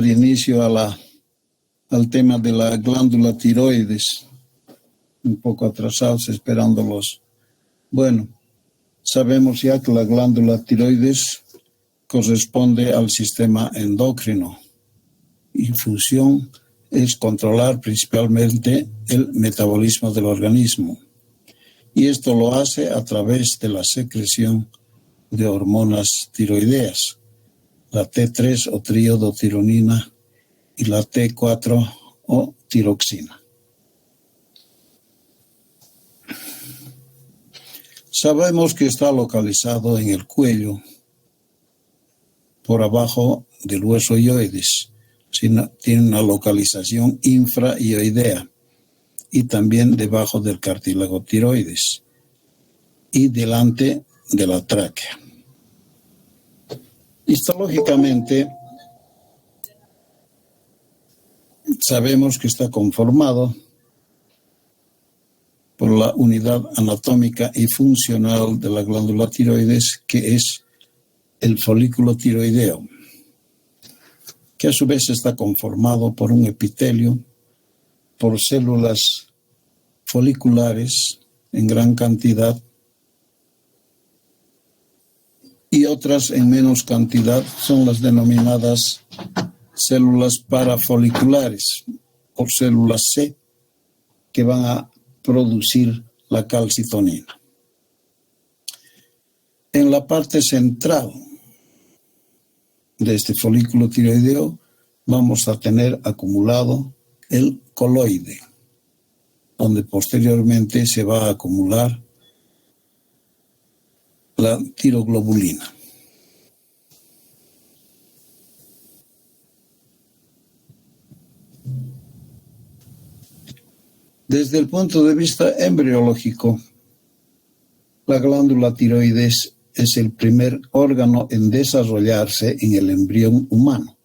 inicio al tema de la glándula tiroides, un poco atrasados esperándolos. Bueno, sabemos ya que la glándula tiroides corresponde al sistema endocrino y su función es controlar principalmente el metabolismo del organismo. Y esto lo hace a través de la secreción de hormonas tiroideas, la T3 o triodotironina y la T4 o tiroxina. Sabemos que está localizado en el cuello, por abajo del hueso hioides. Tiene una localización infrahioidea y también debajo del cartílago tiroides y delante de la tráquea. Histológicamente, sabemos que está conformado por la unidad anatómica y funcional de la glándula tiroides, que es el folículo tiroideo, que a su vez está conformado por un epitelio, por células foliculares en gran cantidad y otras en menos cantidad son las denominadas células parafoliculares o células C, que van a producir la calcitonina. En la parte central de este folículo tiroideo vamos a tener acumulado el coloide, donde posteriormente se va a acumular la tiroglobulina. Desde el punto de vista embriológico, la glándula tiroides es el primer órgano en desarrollarse en el embrión humano.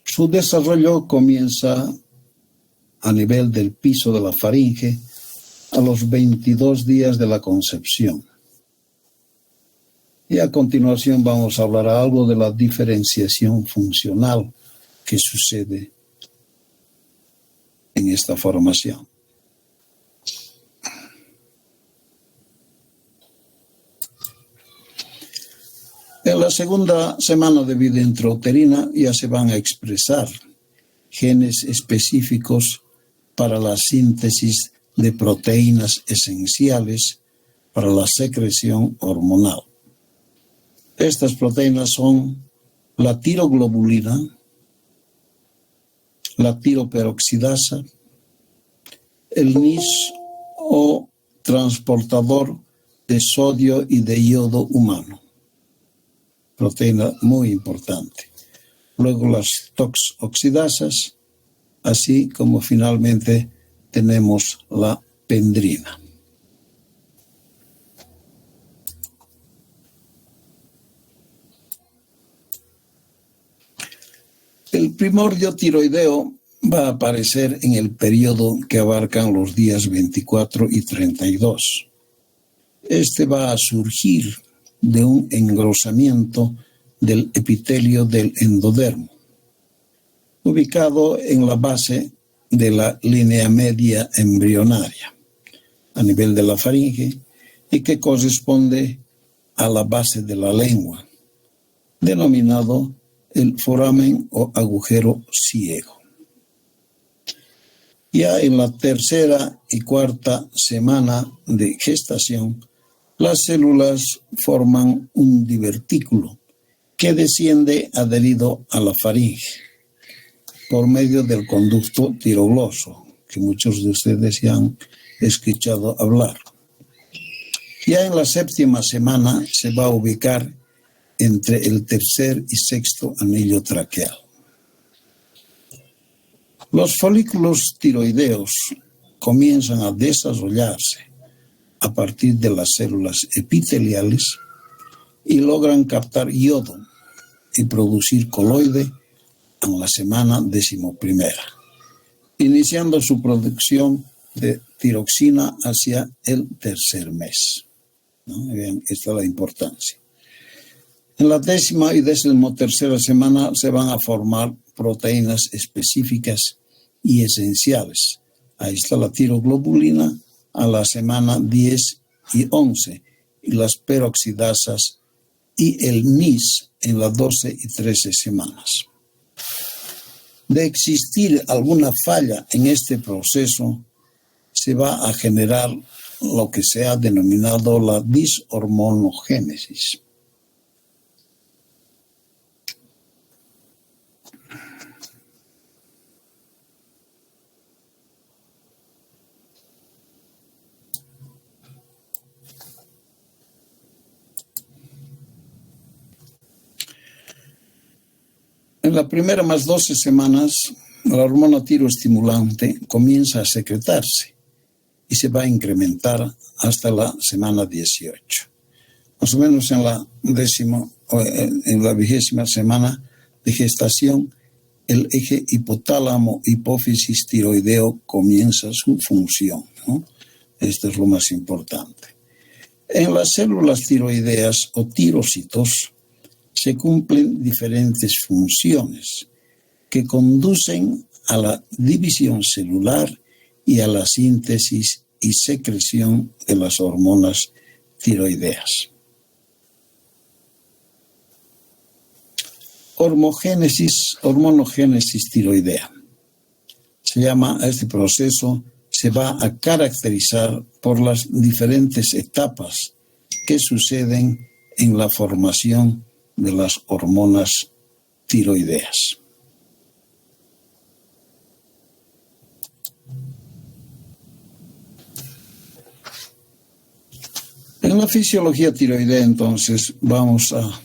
Su desarrollo comienza a nivel del piso de la faringe a los 22 días de la concepción. Y a continuación vamos a hablar algo de la diferenciación funcional que sucede en esta formación. En la segunda semana de vida intrauterina ya se van a expresar genes específicos para la síntesis de proteínas esenciales para la secreción hormonal. Estas proteínas son la tiroglobulina, la tiroperoxidasa, el NIS o transportador de sodio y de yodo humano. Proteína muy importante. Luego las toxoxidasas, así como finalmente tenemos la pendrina. El primordio tiroideo va a aparecer en el periodo que abarcan los días 24 y 32. Este va a surgir de un engrosamiento del epitelio del endodermo, ubicado en la base de la línea media embrionaria, a nivel de la faringe, y que corresponde a la base de la lengua, denominado el foramen o agujero ciego. Ya en la tercera y cuarta semana de gestación, las células forman un divertículo que desciende adherido a la faringe por medio del conducto tirogloso, que muchos de ustedes ya han escuchado hablar. Ya en la séptima semana se va a ubicar entre el tercer y sexto anillo traqueal. Los folículos tiroideos comienzan a desarrollarse a partir de las células epiteliales y logran captar yodo y producir coloide en la semana 11ª, iniciando su producción de tiroxina hacia el tercer mes. ¿No? Vean, esta es la importancia. En la 10ª y 13ª semana se van a formar proteínas específicas y esenciales. Ahí está la tiroglobulina a la semana 10 y 11 y las peroxidasas y el NIS en las 12 y 13 semanas. De existir alguna falla en este proceso, se va a generar lo que se ha denominado la dishormonogénesis. En la primera más 12 semanas, la hormona tiroestimulante comienza a secretarse y se va a incrementar hasta la semana 18. Más o menos en la 20ª semana de gestación, el eje hipotálamo-hipófisis tiroideo comienza su función, ¿no? Esto es lo más importante. En las células tiroideas o tirocitos se cumplen diferentes funciones que conducen a la división celular y a la síntesis y secreción de las hormonas tiroideas. Hormonogénesis tiroidea. Se llama a este proceso, se va a caracterizar por las diferentes etapas que suceden en la formación de las hormonas tiroideas. En la fisiología tiroidea, entonces, vamos a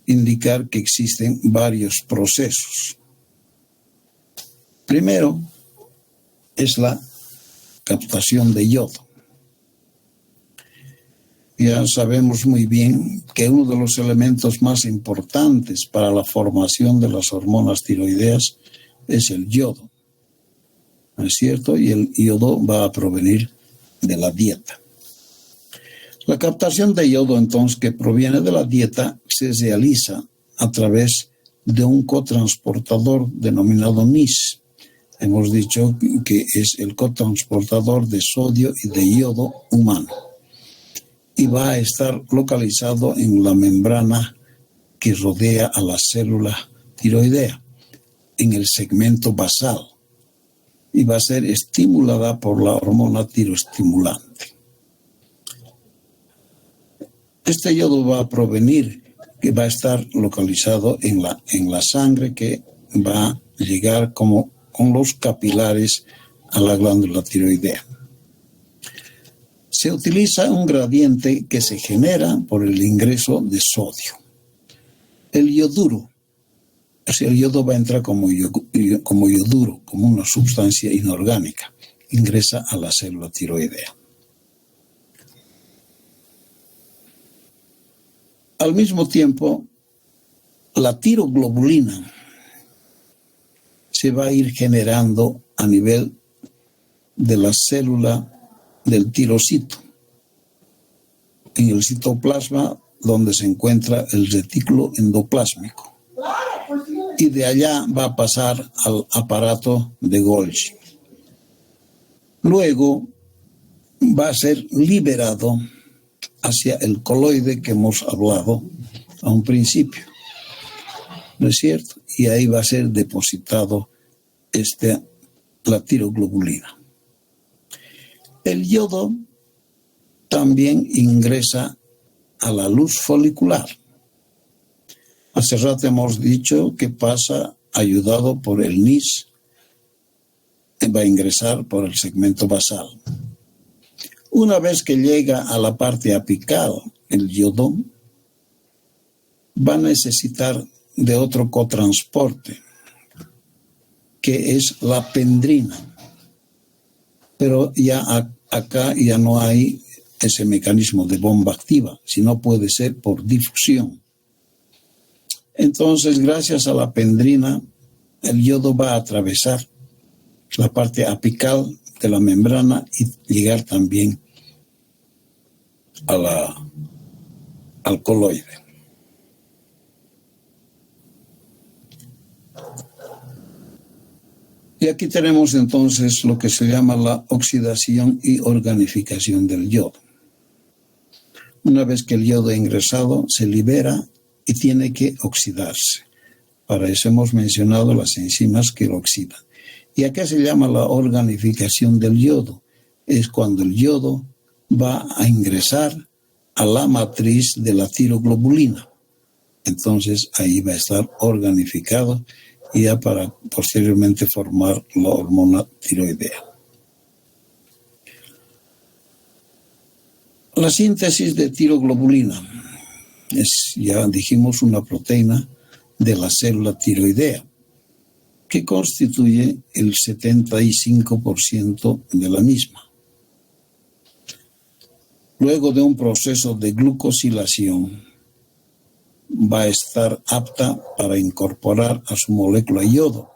indicar que existen varios procesos. Primero es la captación de yodo. Ya sabemos muy bien que uno de los elementos más importantes para la formación de las hormonas tiroideas es el yodo, ¿no es cierto? Y el yodo va a provenir de la dieta. La captación de yodo, entonces, que proviene de la dieta, se realiza a través de un cotransportador denominado NIS. Hemos dicho que es el cotransportador de sodio y de yodo humano. Y va a estar localizado en la membrana que rodea a la célula tiroidea, en el segmento basal, y va a ser estimulada por la hormona tiroestimulante. Este yodo va a provenir, que va a estar localizado en la sangre, que va a llegar como con los capilares a la glándula tiroidea. Se utiliza un gradiente que se genera por el ingreso de sodio. El yoduro, o sea, el yodo va a entrar como yoduro, como una sustancia inorgánica, ingresa a la célula tiroidea. Al mismo tiempo, la tiroglobulina se va a ir generando a nivel de la célula del tirocito, en el citoplasma donde se encuentra el retículo endoplásmico, y de allá va a pasar al aparato de Golgi. Luego va a ser liberado hacia el coloide que hemos hablado a un principio, ¿no es cierto? Y ahí va a ser depositado la tiroglobulina. El yodo también ingresa a la luz folicular. Hace rato hemos dicho que pasa ayudado por el NIS, va a ingresar por el segmento basal. Una vez que llega a la parte apical, el yodo va a necesitar de otro cotransporte, que es la pendrina. Pero ya acá ya no hay ese mecanismo de bomba activa, sino puede ser por difusión. Entonces, gracias a la pendrina, el yodo va a atravesar la parte apical de la membrana y llegar también al coloide. Y aquí tenemos entonces lo que se llama la oxidación y organificación del yodo. Una vez que el yodo ha ingresado, se libera y tiene que oxidarse. Para eso hemos mencionado las enzimas que lo oxidan. ¿Y a qué se llama la organificación del yodo? Es cuando el yodo va a ingresar a la matriz de la tiroglobulina. Entonces ahí va a estar organificado ya para posteriormente formar la hormona tiroidea. La síntesis de tiroglobulina es, ya dijimos, una proteína de la célula tiroidea que constituye el 75% de la misma. Luego de un proceso de glucosilación, va a estar apta para incorporar a su molécula yodo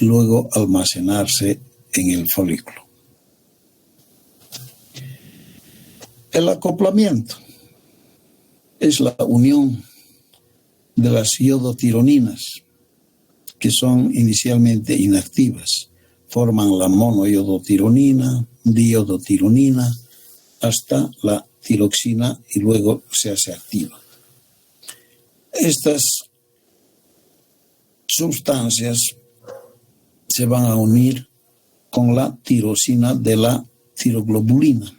y luego almacenarse en el folículo. El acoplamiento es la unión de las yodotironinas, que son inicialmente inactivas. Forman la monoyodotironina, diodotironina, hasta la tiroxina y luego se hace activa. Estas sustancias se van a unir con la tirosina de la tiroglobulina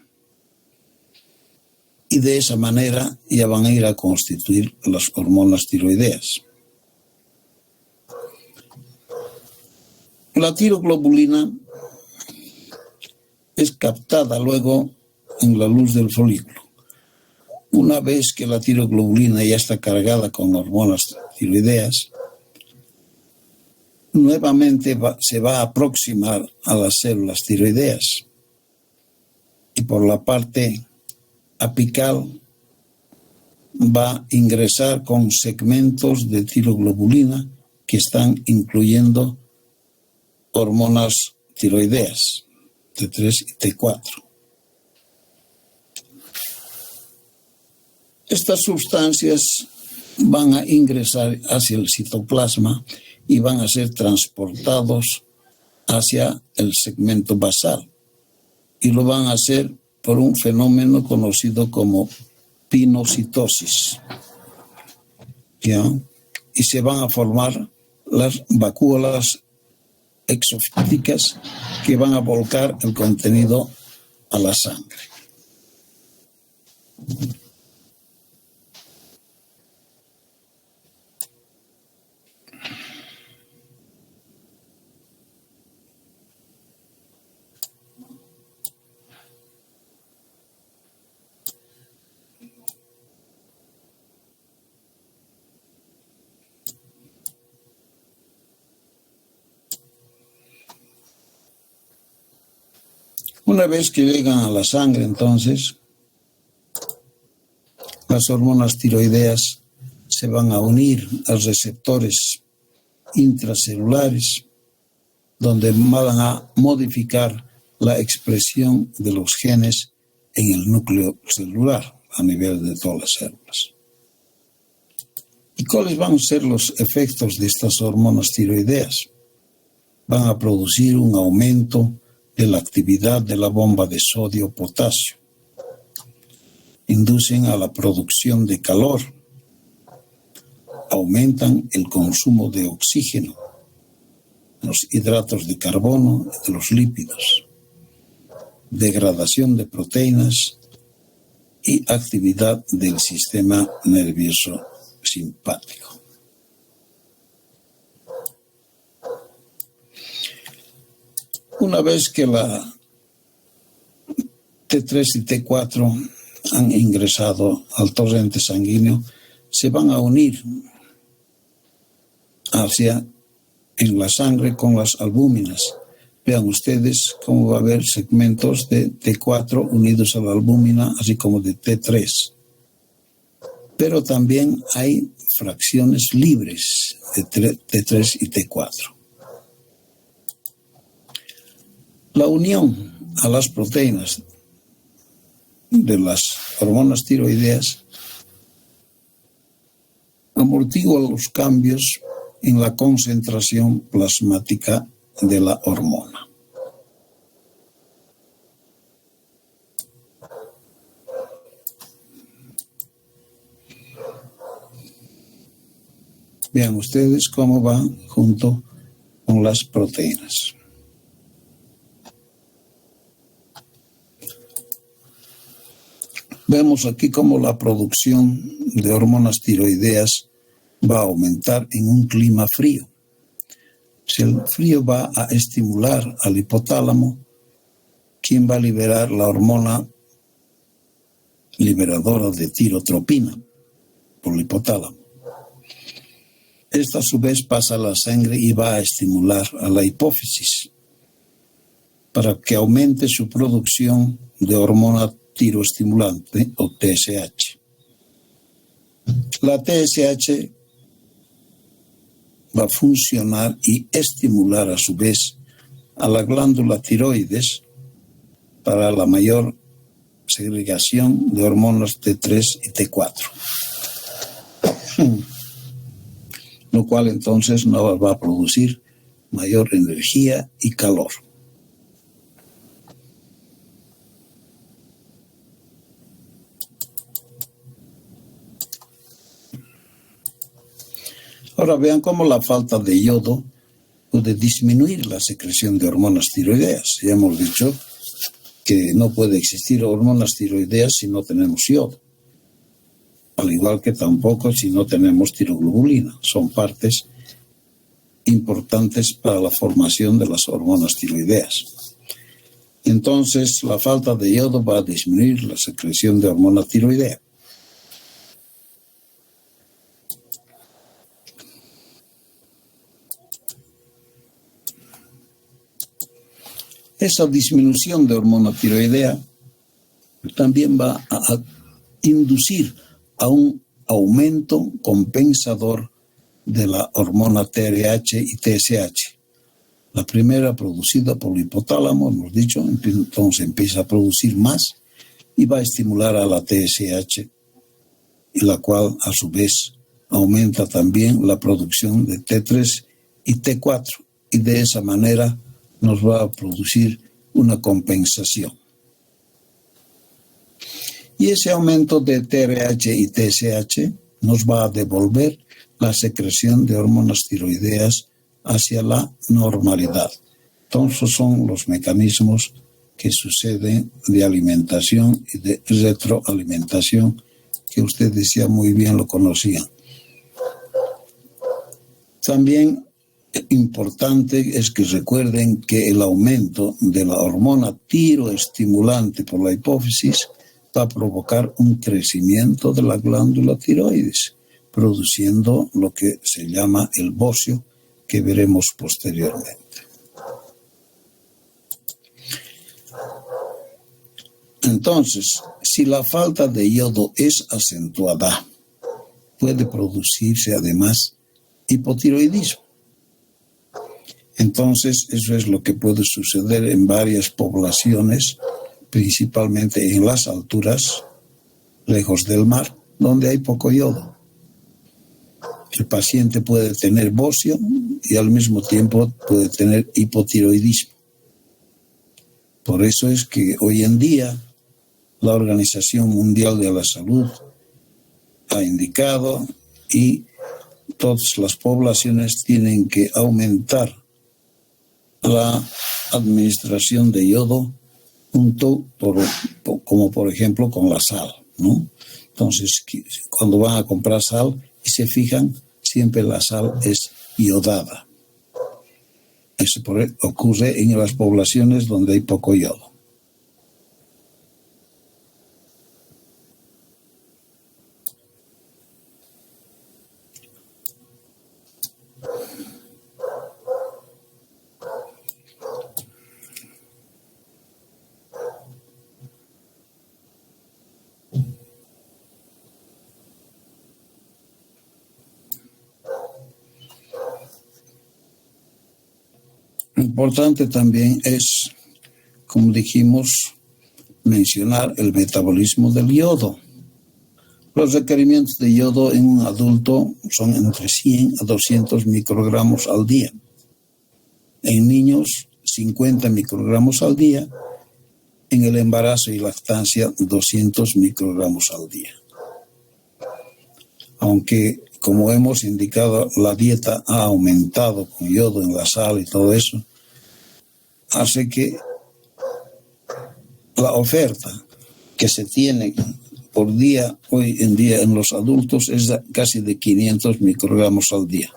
y de esa manera ya van a ir a constituir las hormonas tiroideas. La tiroglobulina es captada luego en la luz del folículo. Una vez que la tiroglobulina ya está cargada con hormonas tiroideas, nuevamente se va a aproximar a las células tiroideas y por la parte apical va a ingresar con segmentos de tiroglobulina que están incluyendo hormonas tiroideas T3 y T4. Estas sustancias van a ingresar hacia el citoplasma y van a ser transportados hacia el segmento basal. Y lo van a hacer por un fenómeno conocido como pinocitosis. ¿Ya? Y se van a formar las vacúolas exofíticas que van a volcar el contenido a la sangre. Una vez que llegan a la sangre, entonces, las hormonas tiroideas se van a unir a receptores intracelulares, donde van a modificar la expresión de los genes en el núcleo celular a nivel de todas las células. ¿Y cuáles van a ser los efectos de estas hormonas tiroideas? Van a producir un aumento de la actividad de la bomba de sodio-potasio. Inducen a la producción de calor. Aumentan el consumo de oxígeno, los hidratos de carbono y de los lípidos. Degradación de proteínas y actividad del sistema nervioso simpático. Una vez que la T3 y T4 han ingresado al torrente sanguíneo, se van a unir en la sangre con las albúminas. Vean ustedes cómo va a haber segmentos de T4 unidos a la albúmina, así como de T3. Pero también hay fracciones libres de T3 y T4. La unión a las proteínas de las hormonas tiroideas amortigua los cambios en la concentración plasmática de la hormona. Vean ustedes cómo va junto con las proteínas. Vemos aquí cómo la producción de hormonas tiroideas va a aumentar en un clima frío. Si el frío va a estimular al hipotálamo, ¿quién va a liberar la hormona liberadora de tirotropina? Por el hipotálamo. Esta a su vez pasa a la sangre y va a estimular a la hipófisis para que aumente su producción de hormona tiroestimulante o TSH. La TSH va a funcionar y estimular a su vez a la glándula tiroides para la mayor segregación de hormonas T3 y T4. Lo cual entonces nos va a producir mayor energía y calor. Ahora vean cómo la falta de yodo puede disminuir la secreción de hormonas tiroideas. Ya hemos dicho que no puede existir hormonas tiroideas si no tenemos yodo. Al igual que tampoco si no tenemos tiroglobulina. Son partes importantes para la formación de las hormonas tiroideas. Entonces, la falta de yodo va a disminuir la secreción de hormona tiroidea. Esa disminución de hormona tiroidea también va a inducir a un aumento compensador de la hormona TRH y TSH. La primera producida por el hipotálamo, hemos dicho, entonces empieza a producir más y va a estimular a la TSH, y la cual a su vez aumenta también la producción de T3 y T4, y de esa manera nos va a producir una compensación. Y ese aumento de TRH y TSH nos va a devolver la secreción de hormonas tiroideas hacia la normalidad. Entonces son los mecanismos que suceden de alimentación y de retroalimentación que ustedes ya muy bien lo conocían. También importante es que recuerden que el aumento de la hormona tiroestimulante por la hipófisis va a provocar un crecimiento de la glándula tiroides, produciendo lo que se llama el bocio, que veremos posteriormente. Entonces, si la falta de yodo es acentuada, puede producirse además hipotiroidismo. Entonces, eso es lo que puede suceder en varias poblaciones, principalmente en las alturas, lejos del mar, donde hay poco yodo. El paciente puede tener bocio y al mismo tiempo puede tener hipotiroidismo. Por eso es que hoy en día la Organización Mundial de la Salud ha indicado y todas las poblaciones tienen que aumentar la administración de yodo junto, como por ejemplo con la sal, ¿no? Entonces, cuando van a comprar sal y se fijan, siempre la sal es iodada. Eso ocurre en las poblaciones donde hay poco yodo. Importante también es, como dijimos, mencionar el metabolismo del yodo. Los requerimientos de yodo en un adulto son entre 100 a 200 microgramos al día. En niños, 50 microgramos al día. En el embarazo y lactancia, 200 microgramos al día. Aunque, como hemos indicado, la dieta ha aumentado con yodo en la sal y todo eso, hace que la oferta que se tiene por día hoy en día en los adultos es casi de 500 microgramos al día.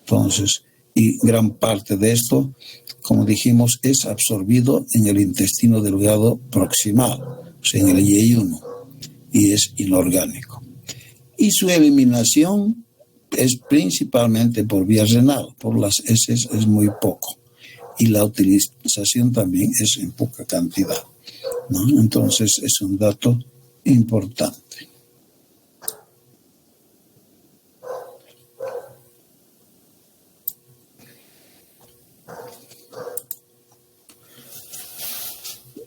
Entonces, y gran parte de esto, como dijimos, es absorbido en el intestino delgado proximal, o sea, en el yeyuno, y es inorgánico. Y su eliminación es principalmente por vía renal, por las heces es muy poco. Y la utilización también es en poca cantidad, ¿no? Entonces es un dato importante.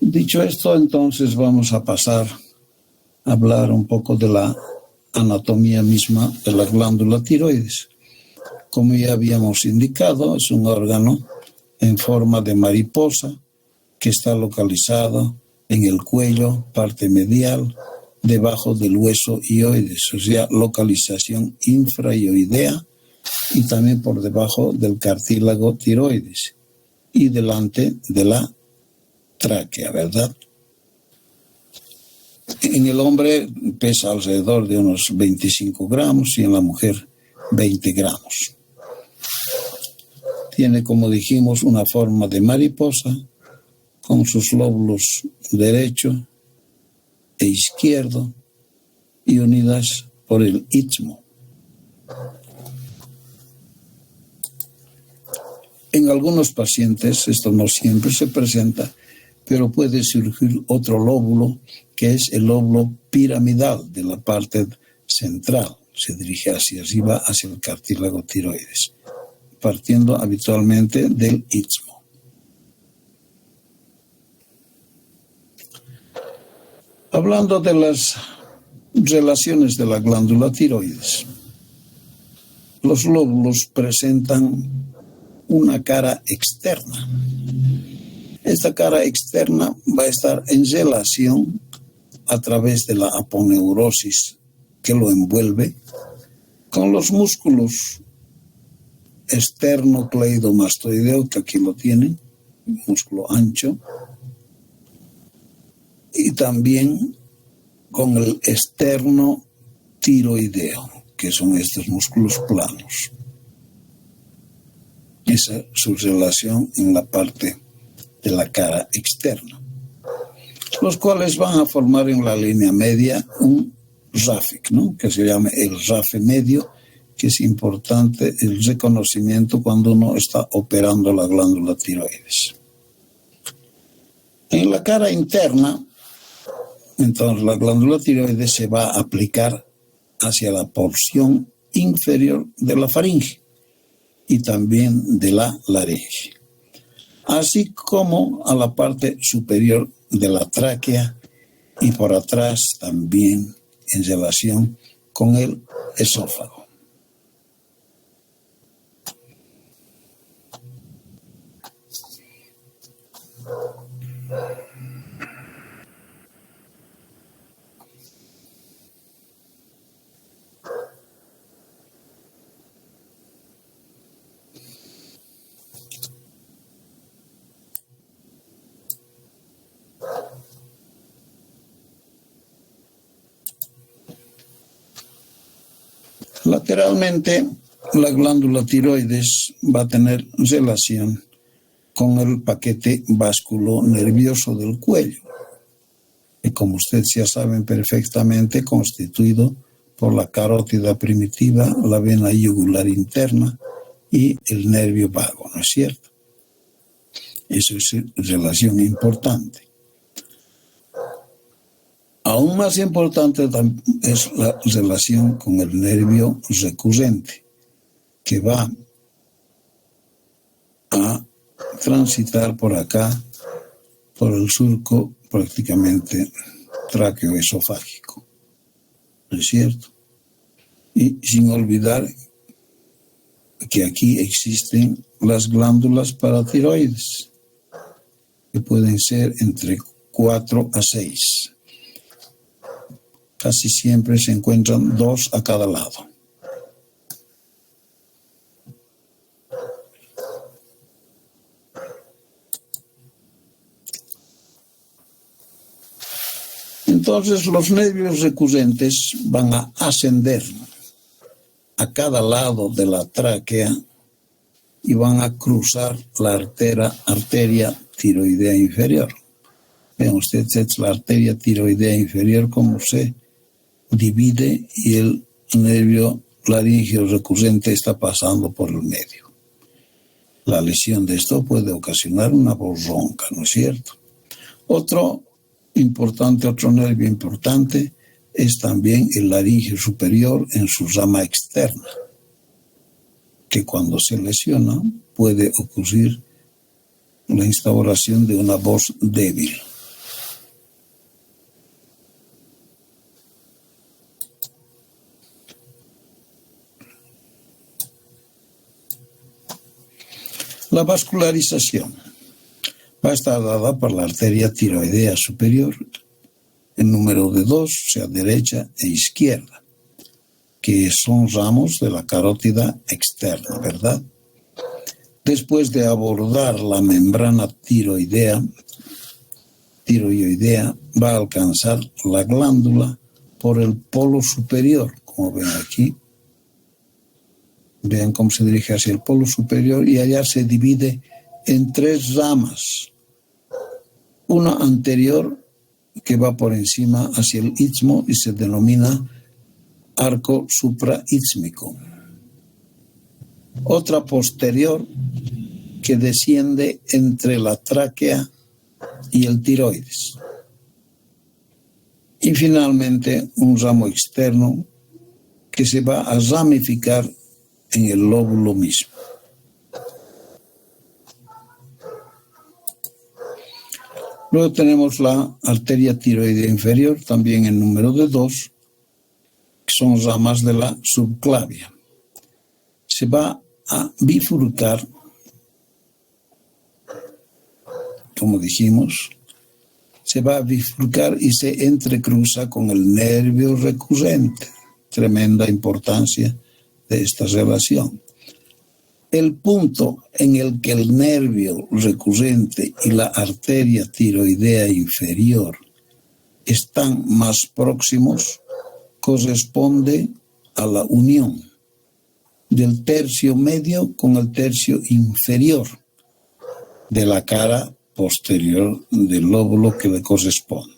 Dicho esto, entonces vamos a pasar a hablar un poco de la anatomía misma de la glándula tiroides. Como ya habíamos indicado, es un órgano en forma de mariposa que está localizado en el cuello, parte medial, debajo del hueso hioides, o sea, localización infrahioidea, y también por debajo del cartílago tiroides y delante de la tráquea, ¿verdad? En el hombre pesa alrededor de unos 25 gramos y en la mujer 20 gramos. Tiene, como dijimos, una forma de mariposa con sus lóbulos derecho e izquierdo y unidas por el istmo. En algunos pacientes, esto no siempre se presenta, pero puede surgir otro lóbulo, que es el lóbulo piramidal de la parte central. Se dirige hacia arriba, hacia el cartílago tiroides, partiendo habitualmente del istmo. Hablando de las relaciones de la glándula tiroides, los lóbulos presentan una cara externa. Esta cara externa va a estar en relación a través de la aponeurosis que lo envuelve con los músculos esternocleidomastoideo, que aquí lo tienen, músculo ancho, y también con el esternotiroideo, que son estos músculos planos. Esa es su relación en la parte de la cara externa, los cuales van a formar en la línea media un RAFIC, ¿no? Que se llama el RAFE medio, que es importante el reconocimiento cuando uno está operando la glándula tiroides. En la cara interna, entonces la glándula tiroides se va a aplicar hacia la porción inferior de la faringe y también de la laringe, así como a la parte superior de la tráquea y por atrás también en relación con el esófago. Lateralmente, la glándula tiroides va a tener relación con el paquete vasculonervioso del cuello, y como ustedes ya saben perfectamente, constituido por la carótida primitiva, la vena yugular interna y el nervio vago, ¿no es cierto? Eso es relación importante. Aún más importante es la relación con el nervio recurrente, que va a transitar por acá, por el surco prácticamente tráqueo-esofágico, ¿no es cierto? Y sin olvidar que aquí existen las glándulas paratiroides, que pueden ser entre 4 a 6. Casi siempre se encuentran 2 a cada lado. Entonces los nervios recurrentes van a ascender a cada lado de la tráquea y van a cruzar la arteria tiroidea inferior. Vean ustedes la arteria tiroidea inferior como se divide y el nervio laríngeo recurrente está pasando por el medio. La lesión de esto puede ocasionar una voz ronca, ¿no es cierto? Otro nervio importante es también el laringio superior en su rama externa, que cuando se lesiona puede ocurrir la instauración de una voz débil. La vascularización va a estar dada por la arteria tiroidea superior, en número de 2, o sea, derecha e izquierda, que son ramos de la carótida externa, ¿verdad? Después de abordar la membrana tiroidea, va a alcanzar la glándula por el polo superior, como ven aquí. Vean cómo se dirige hacia el polo superior y allá se divide en 3 ramas. Una anterior que va por encima hacia el istmo y se denomina arco supraísmico. Otra posterior que desciende entre la tráquea y el tiroides. Y finalmente un ramo externo que se va a ramificar en el lóbulo mismo. Luego tenemos la arteria tiroidea inferior, también en número de 2, que son ramas de la subclavia. Se va a bifurcar, como dijimos, se va a bifurcar y se entrecruza con el nervio recurrente. Tremenda importancia de esta relación. El punto en el que el nervio recurrente y la arteria tiroidea inferior están más próximos corresponde a la unión del tercio medio con el tercio inferior de la cara posterior del lóbulo que le corresponde.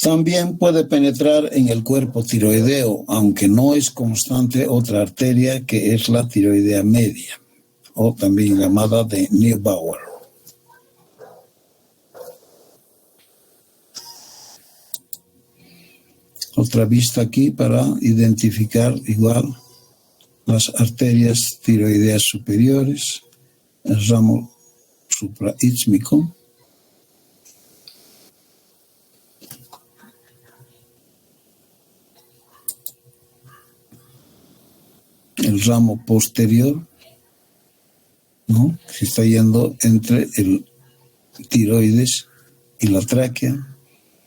También puede penetrar en el cuerpo tiroideo, aunque no es constante, otra arteria que es la tiroidea media, o también llamada de Neubauer. Otra vista aquí para identificar igual las arterias tiroideas superiores, el ramo supraísmico, el ramo posterior, ¿no?, que está yendo entre el tiroides y la tráquea,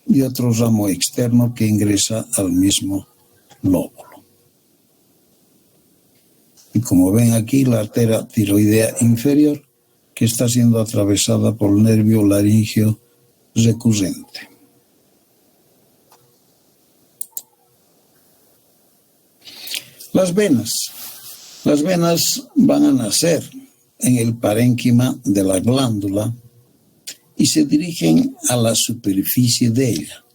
y otro ramo externo que ingresa al mismo lóbulo. Y como ven aquí, la arteria tiroidea inferior, que está siendo atravesada por el nervio laríngeo recurrente. Las venas van a nacer en el parénquima de la glándula y se dirigen a la superficie de ella,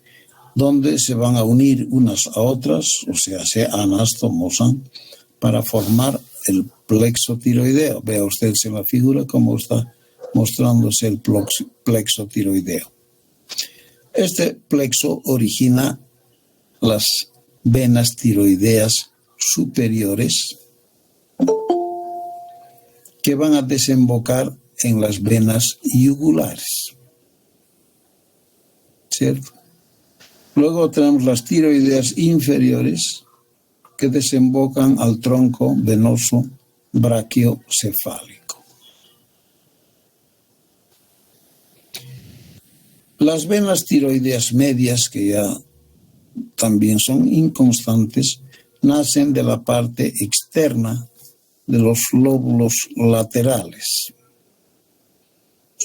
donde se van a unir unas a otras, o sea, se anastomosan, para formar el plexo tiroideo. Vea usted en la figura cómo está mostrándose el plexo tiroideo. Este plexo origina las venas tiroideas superiores que van a desembocar en las venas yugulares, ¿cierto? Luego tenemos las tiroideas inferiores, que desembocan al tronco venoso brachiocefálico. Las venas tiroideas medias, que ya también son inconstantes, nacen de la parte externa de los lóbulos laterales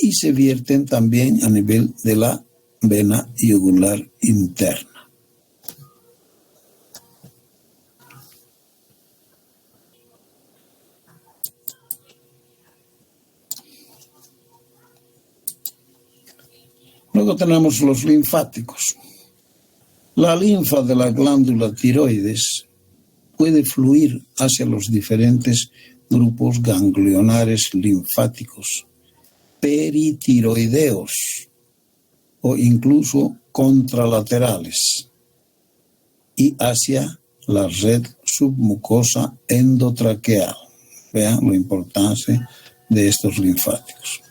y se vierten también a nivel de la vena yugular interna. Luego tenemos los linfáticos. La linfa de la glándula tiroides puede fluir hacia los diferentes grupos ganglionares linfáticos, peritiroideos o incluso contralaterales, y hacia la red submucosa endotraqueal. Vean la importancia de estos linfáticos.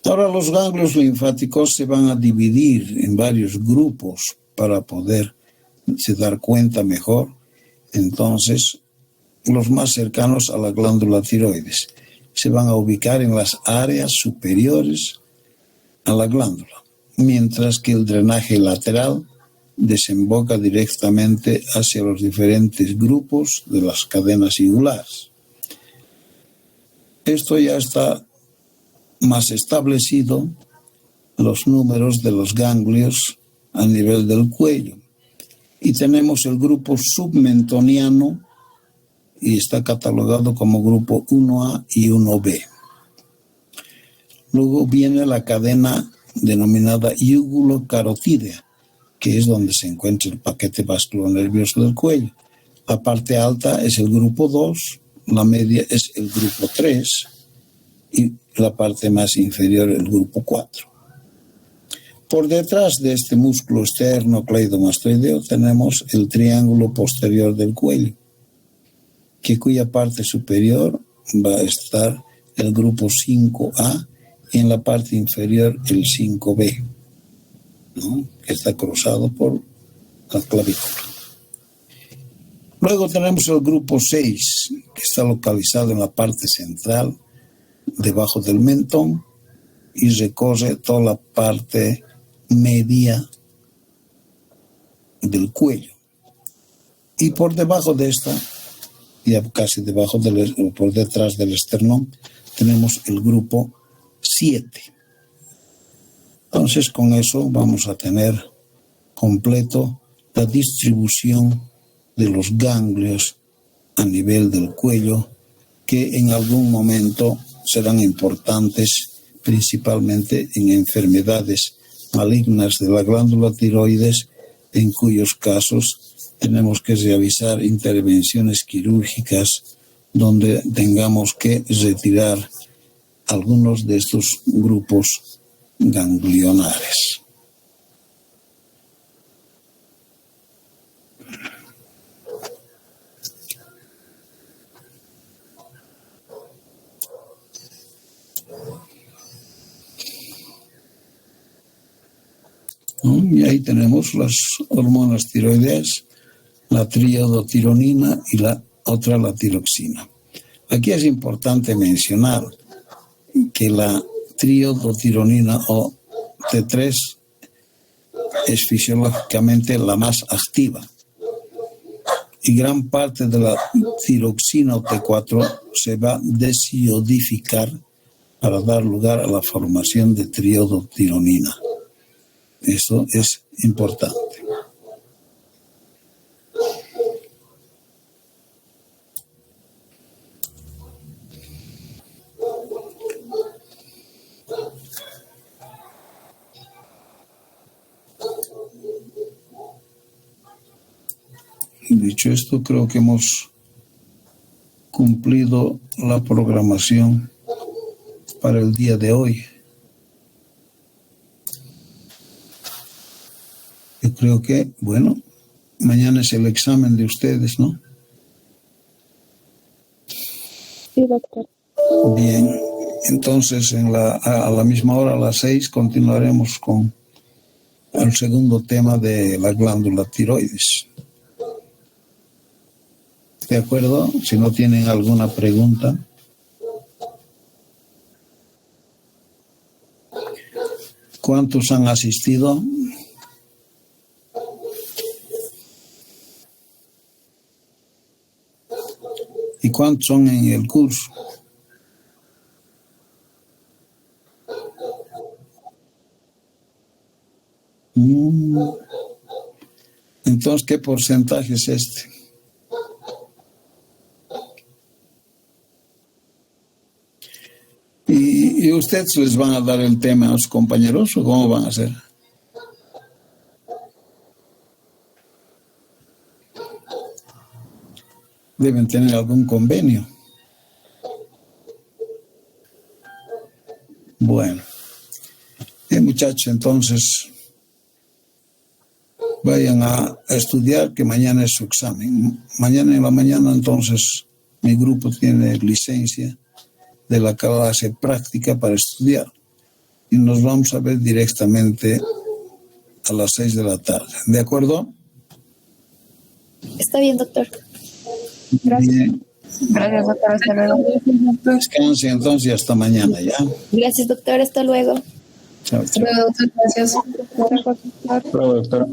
Ahora los ganglios linfáticos se van a dividir en varios grupos para poderse dar cuenta mejor. Entonces, los más cercanos a la glándula tiroides se van a ubicar en las áreas superiores a la glándula, mientras que el drenaje lateral desemboca directamente hacia los diferentes grupos de las cadenas yugulares. Esto ya está más establecido, los números de los ganglios a nivel del cuello. Y tenemos el grupo submentoniano y está catalogado como grupo 1A y 1B. Luego viene la cadena denominada yugulocarotídea, que es donde se encuentra el paquete vasculonervioso del cuello. La parte alta es el grupo 2, la media es el grupo 3 y la parte más inferior el grupo 4. Por detrás de este músculo externo cleidomastoideo tenemos el triángulo posterior del cuello, cuya parte superior va a estar el grupo 5A y en la parte inferior el 5B, ¿no?, que está cruzado por la clavícula. Luego tenemos el grupo 6, que está localizado en la parte central, debajo del mentón, y recorre toda la parte media del cuello. Y por debajo de esta, ya casi debajo por detrás del esternón, tenemos el grupo 7. Entonces, con eso vamos a tener completo la distribución de los ganglios a nivel del cuello, que en algún momento serán importantes, principalmente en enfermedades malignas de la glándula tiroides, en cuyos casos tenemos que realizar intervenciones quirúrgicas donde tengamos que retirar algunos de estos grupos ganglionares. Y ahí tenemos las hormonas tiroideas, la triodotironina y la otra, la tiroxina. Aquí es importante mencionar que la triodotironina o T3 es fisiológicamente la más activa y gran parte de la tiroxina o T4 se va a desiodificar para dar lugar a la formación de triodotironina. Eso es importante. Dicho esto, creo que hemos cumplido la programación para el día de hoy. Yo creo que, bueno, mañana es el examen de ustedes, ¿no? Sí, doctor. Bien, entonces a la misma hora, a las 6, continuaremos con el segundo tema de la glándula tiroides. ¿De acuerdo? Si no tienen alguna pregunta. ¿Cuántos han asistido? ¿Y cuántos son en el curso? Entonces, ¿qué porcentaje es este? ¿Y ustedes les van a dar el tema a los compañeros o cómo van a hacer? Deben tener algún convenio. Bueno, muchachos, entonces vayan a estudiar, que mañana es su examen. Mañana en la mañana, entonces, mi grupo tiene licencia de la clase práctica para estudiar. Y nos vamos a ver directamente a las 6 de la tarde. ¿De acuerdo? Está bien, doctor. Gracias. Bien. Gracias, doctor. Hasta luego. Descanse entonces y hasta mañana, ¿ya? Gracias, doctor. Hasta luego. Chao, chao. Hasta luego, doctor. Gracias. Hasta luego, doctor.